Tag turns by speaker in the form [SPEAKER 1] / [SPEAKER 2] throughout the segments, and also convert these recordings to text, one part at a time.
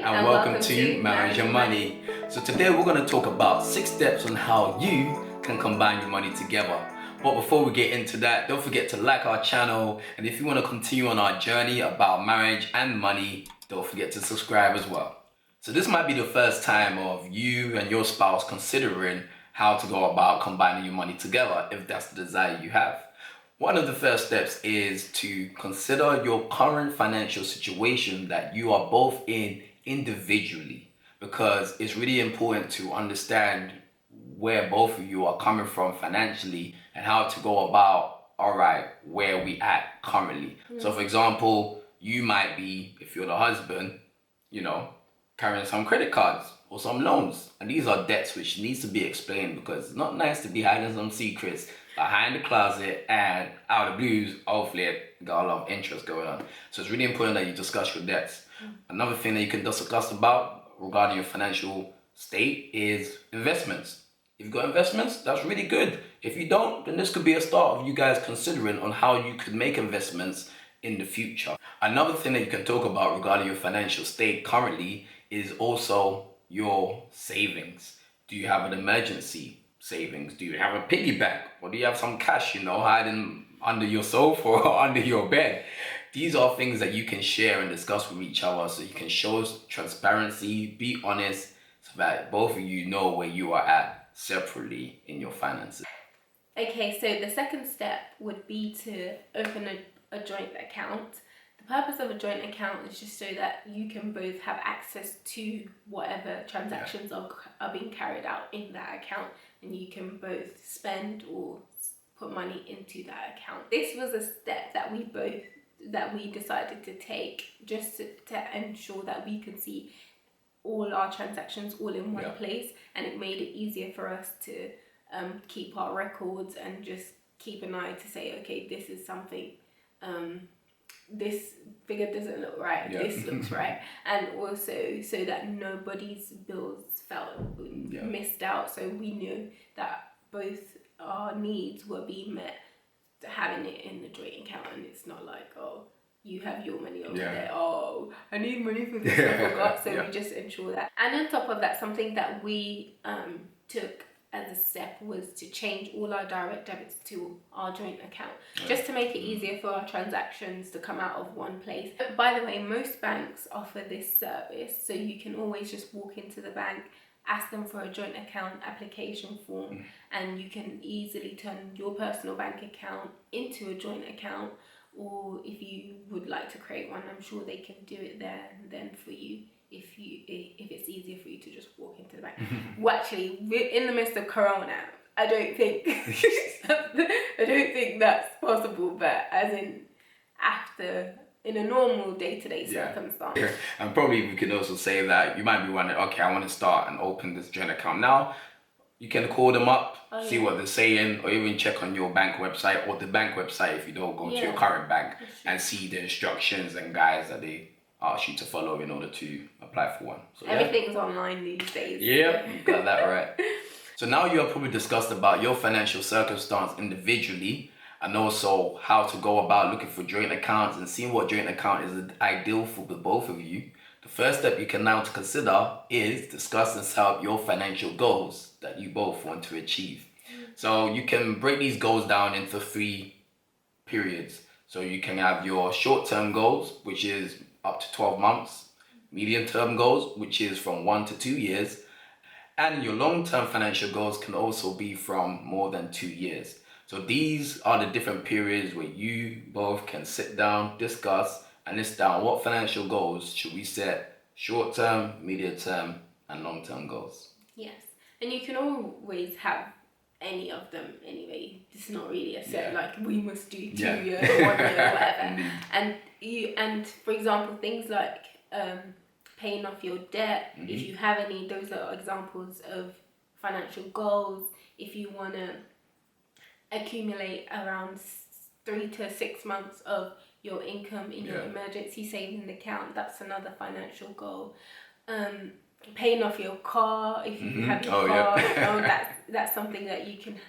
[SPEAKER 1] and welcome to Marriage and Money. So today we're going to talk about 6 steps on how you can combine your money together. But before we get into that, don't forget to like our channel, and if you want to continue on our journey about marriage and money, don't forget to subscribe as well. So this might be the first time of you and your spouse considering how to go about combining your money together if that's the desire you have. One of the first steps is to consider your current financial situation that you are both in individually, because it's really important to understand where both of you are coming from financially and how to go about, all right, where we at currently. So for example, you might be, if you're the husband, carrying some credit cards or some loans, and these are debts which needs to be explained, because it's not nice to be hiding some secrets behind the closet and out of the blues, hopefully it got a lot of interest going on. So it's really important that you discuss your debts. Another thing that you can discuss about regarding your financial state is investments. If you've got investments, that's really good. If you don't, then this could be a start of you guys considering on how you could make investments in the future. Another thing that you can talk about regarding your financial state currently is also your savings. Do you have an emergency savings? Do you have a piggy bank? Or do you have some cash, hiding under your sofa or under your bed? These are things that you can share and discuss with each other, so you can show transparency, be honest, so that both of you know where you are at separately in your finances.
[SPEAKER 2] Okay, so the second step would be to open a joint account. The purpose of a joint account is just so that you can both have access to whatever transactions are being carried out in that account, and you can both spend or put money into that account. This was a step that we decided to take just to ensure that we could see all our transactions all in one place, and it made it easier for us to keep our records and just keep an eye to say, okay, this is something, this figure doesn't look right, this looks right, and also so that nobody's bills felt missed out, so we knew that both our needs were being met having it in the joint account, and it's not like, oh, you have your money over there, oh, I need money for this, I forgot, so we just ensure that. And on top of that, something that we took as a step was to change all our direct debits to our joint account, just to make it easier for our transactions to come out of one place. By the way, most banks offer this service, so you can always just walk into the bank, ask them for a joint account application form, and you can easily turn your personal bank account into a joint account, or if you would like to create one, I'm sure they can do it there and then for you, if it's easier for you to just walk into the bank. Well, actually, we're in the midst of Corona. I don't think that's possible, but as in in a normal day-to-day circumstance.
[SPEAKER 1] Yeah. And probably we can also say that you might be wondering, okay, I want to start and open this joint account now. You can call them up, see what they're saying, or even check on your bank website or the bank website if you don't go to your current bank, and see the instructions and guides that they ask you to follow in order to apply for one. So
[SPEAKER 2] everything's online these days.
[SPEAKER 1] Yeah, you got that right. So now you have probably discussed about your financial circumstance individually, and also how to go about looking for joint accounts and seeing what joint account is ideal for the both of you. The first step you can now consider is discuss and set up your financial goals that you both want to achieve. So you can break these goals down into 3 periods. So you can have your short-term goals, which is up to 12 months, medium-term goals, which is from 1 to 2 years, and your long-term financial goals can also be from more than 2 years. So these are the different periods where you both can sit down, discuss, and list down what financial goals should we set: short-term, medium-term, and long-term goals.
[SPEAKER 2] Yes, and you can always have any of them anyway. It's not really a set like we must do 2 years or 1 year, whatever. And for example, things like paying off your debt, if you have any, those are examples of financial goals. If you want to accumulate around 3 to 6 months of your income in your emergency savings account, that's another financial goal. Paying off your car, if you have your car, that's something that you can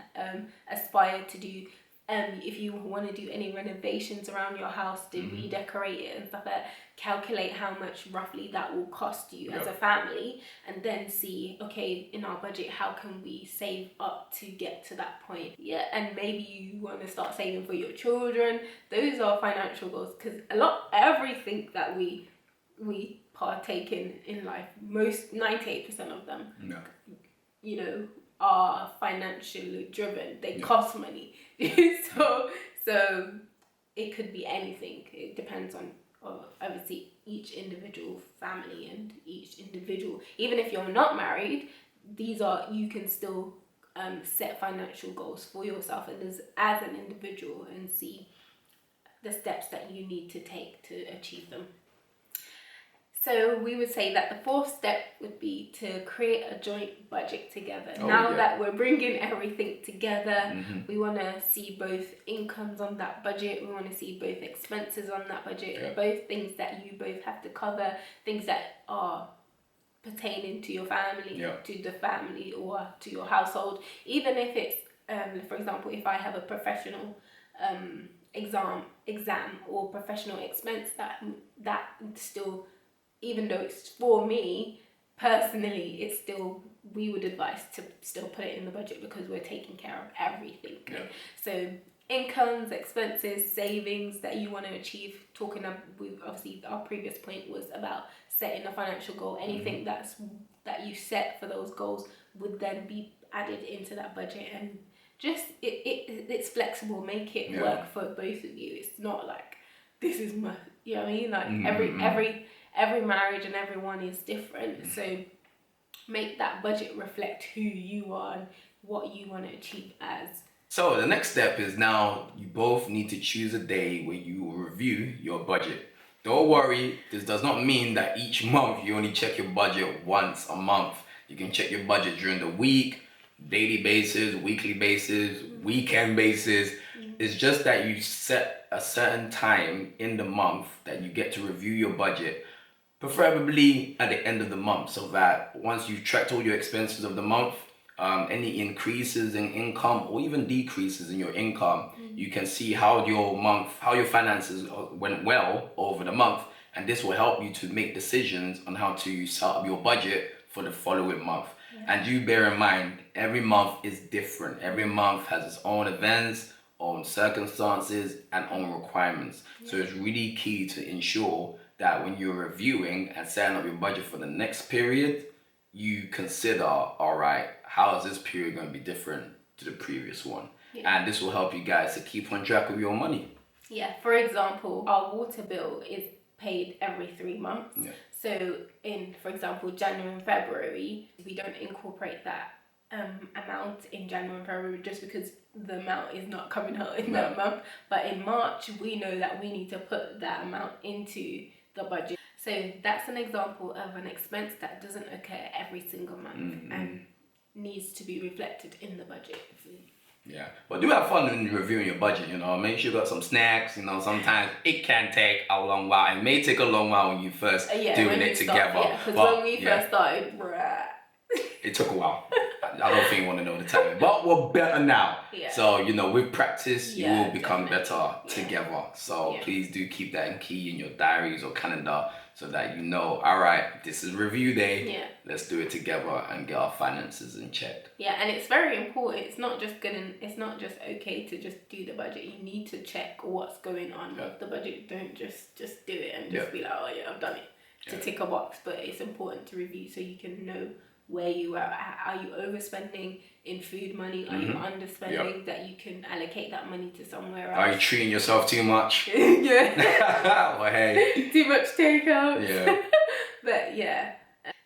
[SPEAKER 2] aspire to do. If you want to do any renovations around your house to redecorate it and stuff like that, calculate how much roughly that will cost you as a family, and then see, okay, in our budget, how can we save up to get to that point? Yeah, and maybe you want to start saving for your children. Those are financial goals, because everything that we partake in life, most 98% of them, you know, are financially driven. They cost money. so it could be anything. It depends on obviously each individual family and each individual. Even if you're not married, you can still set financial goals for yourself and as an individual, and see the steps that you need to take to achieve them. So we would say that the fourth step would be to create a joint budget together. That we're bringing everything together, we want to see both incomes on that budget. We want to see both expenses on that budget, both things that you both have to cover, things that are pertaining to your family, to the family, or to your household. Even if it's, for example, if I have a professional exam or professional expense, that still, even though it's for me personally, it's still, we would advise to still put it in the budget, because we're taking care of everything. So incomes, expenses, savings that you want to achieve. Obviously our previous point was about setting a financial goal. Anything that you set for those goals would then be added into that budget, and just it's flexible. Make it work for both of you. It's not like this is my, you know what I mean? Like every marriage and everyone is different. So make that budget reflect who you are and what you want to achieve as.
[SPEAKER 1] So the next step is, now you both need to choose a day where you will review your budget. Don't worry, this does not mean that each month you only check your budget once a month. You can check your budget during the week, daily basis, weekly basis, weekend basis. It's just that you set a certain time in the month that you get to review your budget, preferably at the end of the month, so that once you've tracked all your expenses of the month, any increases in income or even decreases in your income, you can see how your finances went well over the month, and this will help you to make decisions on how to set up your budget for the following month. And you bear in mind, every month is different. Every month has its own events, own circumstances, and own requirements. So it's really key to ensure that when you're reviewing and setting up your budget for the next period, you consider, all right, how is this period going to be different to the previous one? And this will help you guys to keep on track of your money.
[SPEAKER 2] For example, our water bill is paid every 3 months. So for example, January and February, we don't incorporate that amount in January and February, just because the amount is not coming out in that month. But in March, we know that we need to put that amount into the budget. So that's an example of an expense that doesn't occur every single month and needs to be reflected in the budget.
[SPEAKER 1] But do have fun when you're reviewing your budget, make sure you got some snacks. Sometimes it can take a long while. It may take a long while when you first doing it together.
[SPEAKER 2] Because when we first started,
[SPEAKER 1] it took a while. I don't think you want to know the time, but we're better now. So with practice, you will become better together. So please do keep that key in your diaries or calendar, so that all right, this is review day. Let's do it together and get our finances in check.
[SPEAKER 2] And it's very important. It's not just okay to just do the budget. You need to check what's going on with the budget. Don't just do it and just be like, oh yeah, I've done it to tick a box. But it's important to review so you can know where you are. Are you overspending in food money? Are you underspending, that you can allocate that money to somewhere else?
[SPEAKER 1] Are you treating yourself too much? Well, hey.
[SPEAKER 2] Too much takeout. But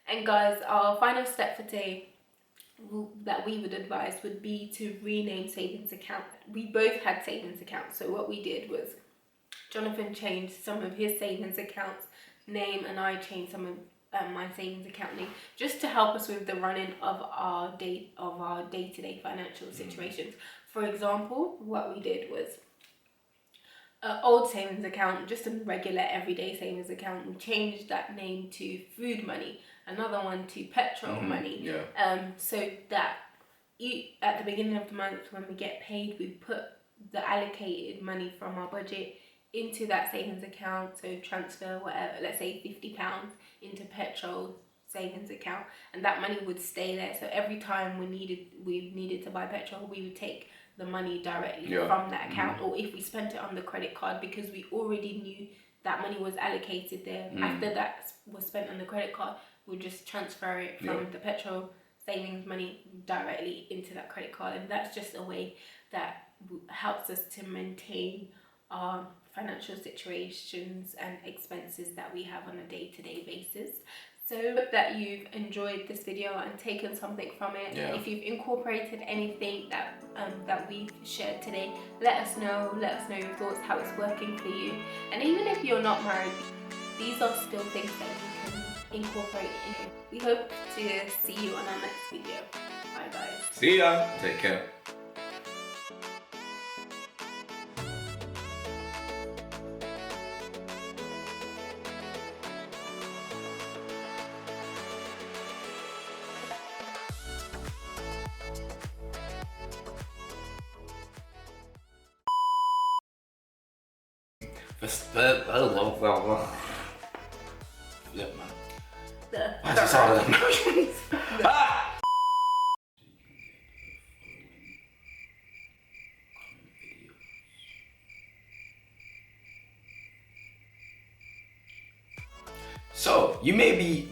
[SPEAKER 2] and guys, our final step for today that we would advise would be to rename savings account. We both had savings accounts, so what we did was Jonathan changed some of his savings accounts name, and I changed some of my savings account name, just to help us with the running of our day-to-day financial situations. For example, what we did was an old savings account, just a regular everyday savings account. We changed that name to food money, another one to petrol money. So that at the beginning of the month when we get paid, we put the allocated money from our budget into that savings account. So transfer whatever, let's say £50 into petrol savings account, and that money would stay there. So every time we needed to buy petrol, we would take the money directly from that account. Or if we spent it on the credit card, because we already knew that money was allocated there, after that was spent on the credit card, we'll just transfer it from the petrol savings money directly into that credit card. And that's just a way that helps us to maintain our financial situations and expenses that we have on a day-to-day basis. So hope that you've enjoyed this video and taken something from it. If you've incorporated anything that that we've shared today, let us know your thoughts, how it's working for you. And even if you're not married, these are still things that you can incorporate in. We hope to see you on our next video. Bye guys.
[SPEAKER 1] See ya. Take care. Yeah, man. Why is this all of emotions? Ah! So, you may be